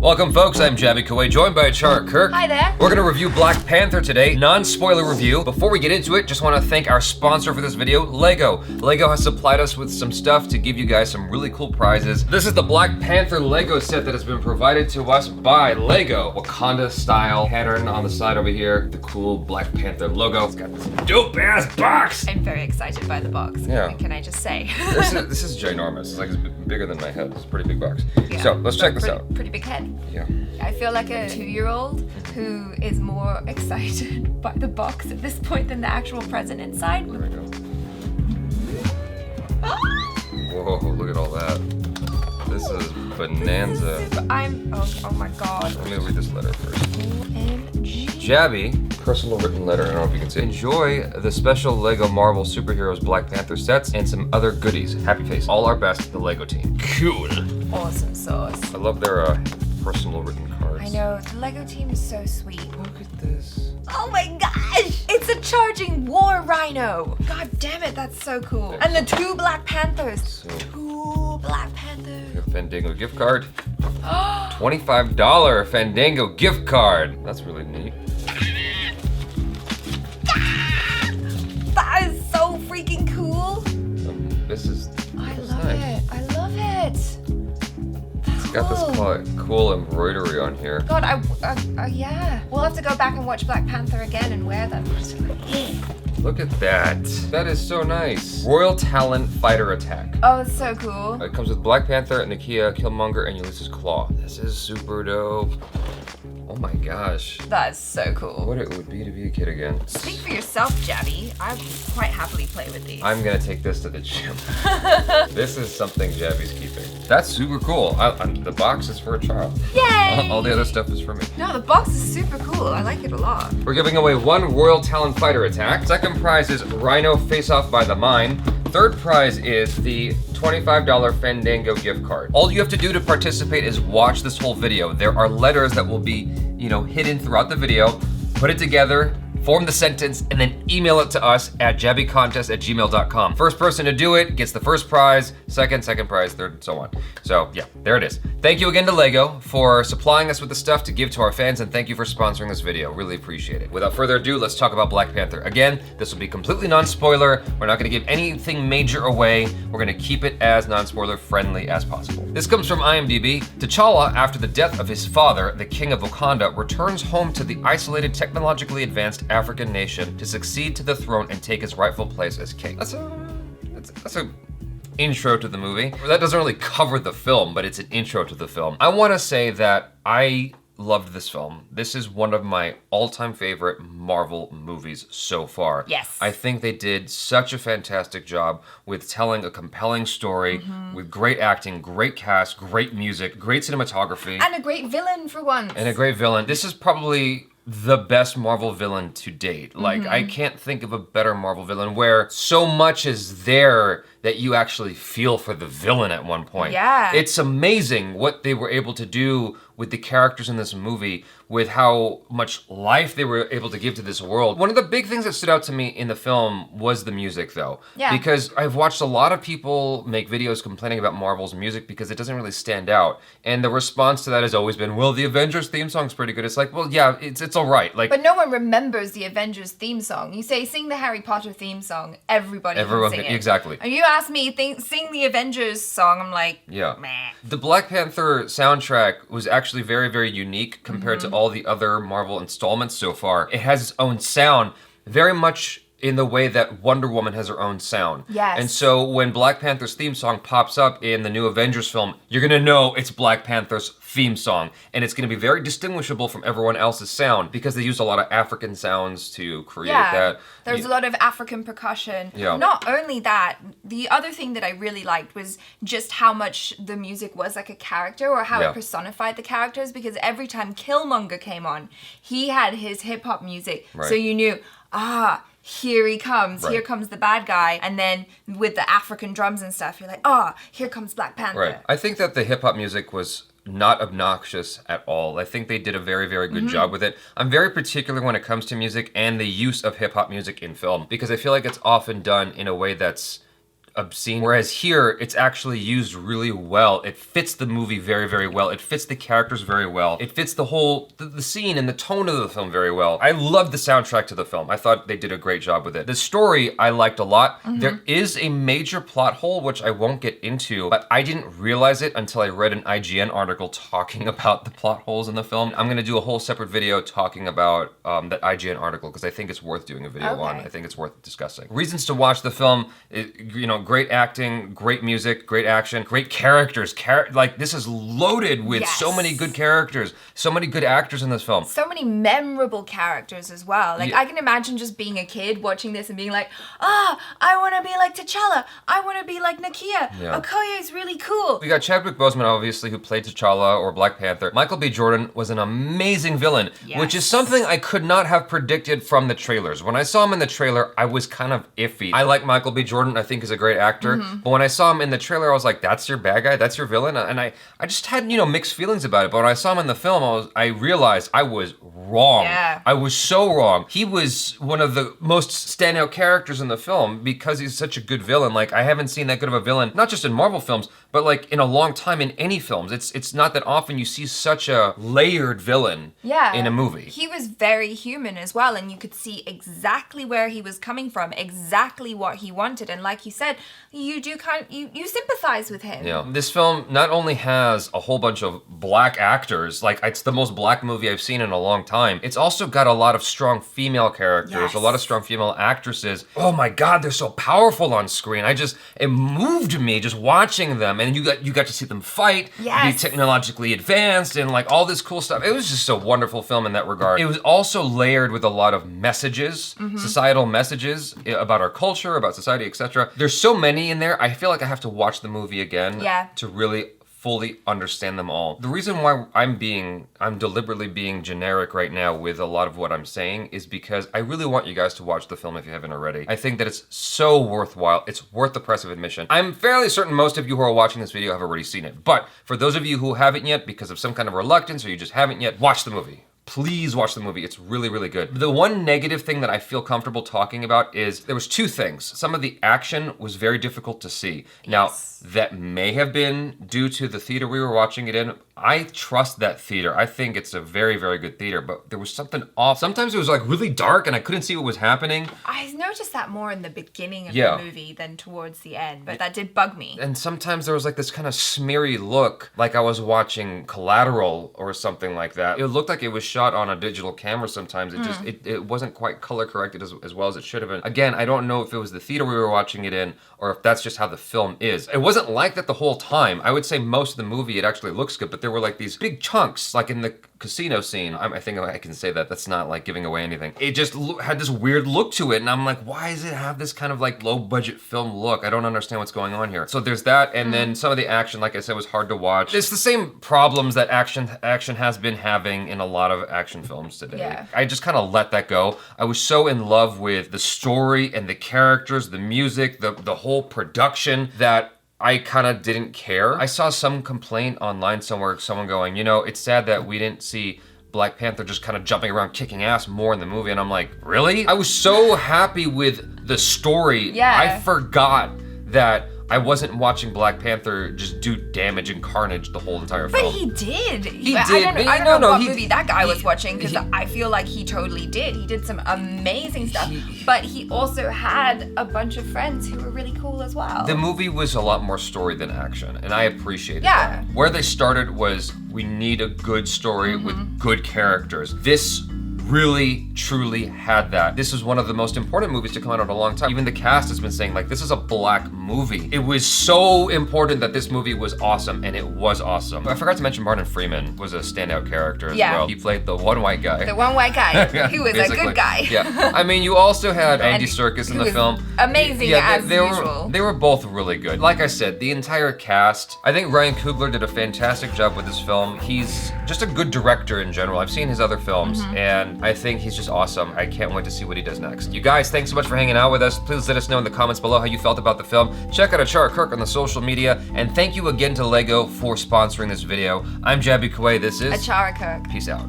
Welcome folks, I'm Jaby Koay, joined by ACHARA KIRK. Hi there. We're gonna review Black Panther today, non-spoiler review. Before we get into it, just wanna thank our sponsor for this video, Lego. Lego has supplied us with some stuff to give you guys some really cool prizes. This is the Black Panther Lego set that has been provided to us by Lego. Wakanda style pattern on the side over here, the cool Black Panther logo. It's got this dope ass box. I'm very excited by the box. Yeah. Can I just say? This is ginormous. It's like it's bigger than my head. It's a pretty big box. Yeah. So let's check this out. Pretty big head. Yeah. I feel like a 2-year-old who is more excited by the box at this point than the actual present inside. There we go. Whoa, look at all that. This is bonanza. Oh my god. Let me read this letter first. OMG. Jaby, personal written letter, I don't know if you can see. Enjoy the special Lego Marvel Superheroes Black Panther sets and some other goodies. Happy face. All our best, the Lego team. Cool. Awesome sauce. I love their personal written cards. I know, the Lego team is so sweet. Look at this. Oh my gosh! It's a charging war rhino! God damn it, that's so cool. And the 2 Black Panthers. 2 Black Panthers. A Fandango gift card. $25 Fandango gift card. That's really neat. That is so freaking cool. This is I nice. love it. I love it. It's got this cool embroidery on here. God, yeah. We'll have to go back and watch Black Panther again and wear them. Look at that. That is so nice. Royal Talon Fighter Attack. Oh, it's so cool. It comes with Black Panther, Nakia, Killmonger, and Ulysses Claw. This is super dope. Oh my gosh. That is so cool. What it would be to be a kid again. Speak for yourself, Jaby. I would quite happily play with these. I'm gonna take this to the gym. This is something Jaby's keeping. That's super cool. The box is for a child. Yay! All the other stuff is for me. No, the box is super cool. I like it a lot. We're giving away 1 Royal Talon Fighter Attack. Second prize is Rhino Face Off by the Mine. Third prize is the $25 Fandango gift card. All you have to do to participate is watch this whole video. There are letters that will be, hidden throughout the video. Put it together, form the sentence, and then email it to us at jabycontest@gmail.com. First person to do it gets the first prize, second prize, third, and so on. So yeah, there it is. Thank you again to Lego for supplying us with the stuff to give to our fans, and thank you for sponsoring this video. Really appreciate it. Without further ado, let's talk about Black Panther. Again, this will be completely non-spoiler. We're not gonna give anything major away. We're gonna keep it as non-spoiler friendly as possible. This comes from IMDb. T'Challa, after the death of his father, the King of Wakanda, returns home to the isolated, technologically advanced African nation to succeed to the throne and take his rightful place as king. That's a intro to the movie. That doesn't really cover the film, but it's an intro to the film. I want to say that I loved this film. This is one of my all-time favorite Marvel movies so far. Yes. I think they did such a fantastic job with telling a compelling story, with great acting, great cast, great music, great cinematography. And a great villain for once. And a great villain. This is probably the best Marvel villain to date. Like, I can't think of a better Marvel villain where so much is there that you actually feel for the villain at one point. Yeah. It's amazing what they were able to do with the characters in this movie, with how much life they were able to give to this world. One of the big things that stood out to me in the film was the music, though. Yeah. Because I've watched a lot of people make videos complaining about Marvel's music because it doesn't really stand out. And the response to that has always been, well, the Avengers theme song's pretty good. It's like, well, yeah, it's all right. Like, But no one remembers the Avengers theme song. You say, sing the Harry Potter theme song, everybody can sing it. Exactly. And you ask me, sing the Avengers song, I'm like, Yeah. meh. The Black Panther soundtrack was actually very, very unique compared to all the other Marvel installments so far. It has its own sound, very much in the way that Wonder Woman has her own sound. Yes. And so when Black Panther's theme song pops up in the new Avengers film, you're gonna know it's Black Panther's theme song. And it's gonna be very distinguishable from everyone else's sound because they use a lot of African sounds to create that. There's a lot of African percussion. Yeah. Not only that, the other thing that I really liked was just how much the music was like a character, or how Yeah. it personified the characters, because every time Killmonger came on, he had his hip-hop music. Right. So you knew, here he comes, Right. here comes the bad guy. And then with the African drums and stuff, you're like, here comes Black Panther. Right. I think that the hip-hop music was not obnoxious at all. I think they did a very, very good job with it. I'm very particular when it comes to music and the use of hip-hop music in film, because I feel like it's often done in a way that's obscene. Whereas here, it's actually used really well. It fits the movie very, very well. It fits the characters very well. It fits the whole, the scene and the tone of the film very well. I loved the soundtrack to the film. I thought they did a great job with it. The story I liked a lot. There is a major plot hole, which I won't get into, but I didn't realize it until I read an IGN article talking about the plot holes in the film. I'm gonna do a whole separate video talking about that IGN article because I think it's worth doing a video on. I think it's worth discussing. Reasons to watch the film, you know, great acting, great music, great action, great characters. Like, this is loaded with so many good characters, so many good actors in this film. So many memorable characters as well. Like, I can imagine just being a kid watching this and being like, I want to be like T'Challa. I want to be like Nakia. Koay is really cool. We got Chadwick Boseman, obviously, who played T'Challa or Black Panther. Michael B. Jordan was an amazing villain, which is something I could not have predicted from the trailers. When I saw him in the trailer, I was kind of iffy. I like Michael B. Jordan. I think he's a great actor. But when I saw him in the trailer, I was like, that's your bad guy? That's your villain? And I just had, you know, mixed feelings about it. But when I saw him in the film, I realized I was wrong. I was so wrong. He was one of the most standout characters in the film because he's such a good villain. Like, I haven't seen that good of a villain, not just in Marvel films, but like in a long time in any films. It's not that often you see such a layered villain in a movie. He was very human as well, and you could see exactly where he was coming from, exactly what he wanted. And like you said, you do you sympathize with him. Yeah. This film not only has a whole bunch of black actors, like it's the most black movie I've seen in a long time. It's also got a lot of strong female characters, a lot of strong female actresses. Oh my God, they're so powerful on screen. It moved me just watching them, and you got to see them fight, be technologically advanced, and like all this cool stuff. It was just a wonderful film in that regard. It was also layered with a lot of messages, societal messages about our culture, about society, etc. There's so many in there. I feel like I have to watch the movie again to really fully understand them all. The reason why I'm deliberately being generic right now with a lot of what I'm saying is because I really want you guys to watch the film if you haven't already. I think that it's so worthwhile. It's worth the price of admission. I'm fairly certain most of you who are watching this video have already seen it, but for those of you who haven't yet because of some kind of reluctance or you just haven't yet, watch the movie. Please watch the movie. It's really, really good. The one negative thing that I feel comfortable talking about is there was two things. Some of the action was very difficult to see. Now, that may have been due to the theater we were watching it in. I trust that theater. I think it's a very, very good theater, but there was something off. Sometimes it was like really dark and I couldn't see what was happening. I noticed that more in the beginning of the movie than towards the end, but that did bug me. And sometimes there was like this kind of smeary look, like I was watching Collateral or something like that. It looked like it was shot on a digital camera sometimes. It wasn't quite color corrected as well as it should have been. Again, I don't know if it was the theater we were watching it in or if that's just how the film is. It wasn't like that the whole time. I would say most of the movie it actually looks good, but there were like these big chunks, like in the casino scene. I think I can say that. That's not like giving away anything. It just had this weird look to it, and I'm like, why does it have this kind of like low budget film look? I don't understand what's going on here. So there's that, and then some of the action, like I said, was hard to watch. It's the same problems that action has been having in a lot of action films today. I just kind of let that go. I was so in love with the story and the characters, the music, the whole production that I kind of didn't care. I saw some complaint online somewhere, someone going, you know, it's sad that we didn't see Black Panther just kind of jumping around kicking ass more in the movie. And I'm like, really? I was so happy with the story. I forgot that I wasn't watching Black Panther just do damage and carnage the whole entire film. But he did. He did. I don't know what movie that guy was watching because I feel like he totally did. He did some amazing stuff, but he also had a bunch of friends who were really cool as well. The movie was a lot more story than action, and I appreciated that. Where they started was, we need a good story with good characters. This really, truly had that. This is one of the most important movies to come out in a long time. Even the cast has been saying, like, this is a black movie. It was so important that this movie was awesome, and it was awesome. I forgot to mention Martin Freeman was a standout character as well. He played the one white guy. The one white guy, who was a good guy. I mean, you also had Andy Serkis in the film. Amazing as usual. They were both really good. Like I said, the entire cast, I think Ryan Coogler did a fantastic job with this film. He's just a good director in general. I've seen his other films, and I think he's just awesome. I can't wait to see what he does next. You guys, thanks so much for hanging out with us. Please let us know in the comments below how you felt about the film. Check out ACHARA KIRK on the social media, and thank you again to LEGO for sponsoring this video. I'm Jaby Koay. This is ACHARA KIRK. Peace out.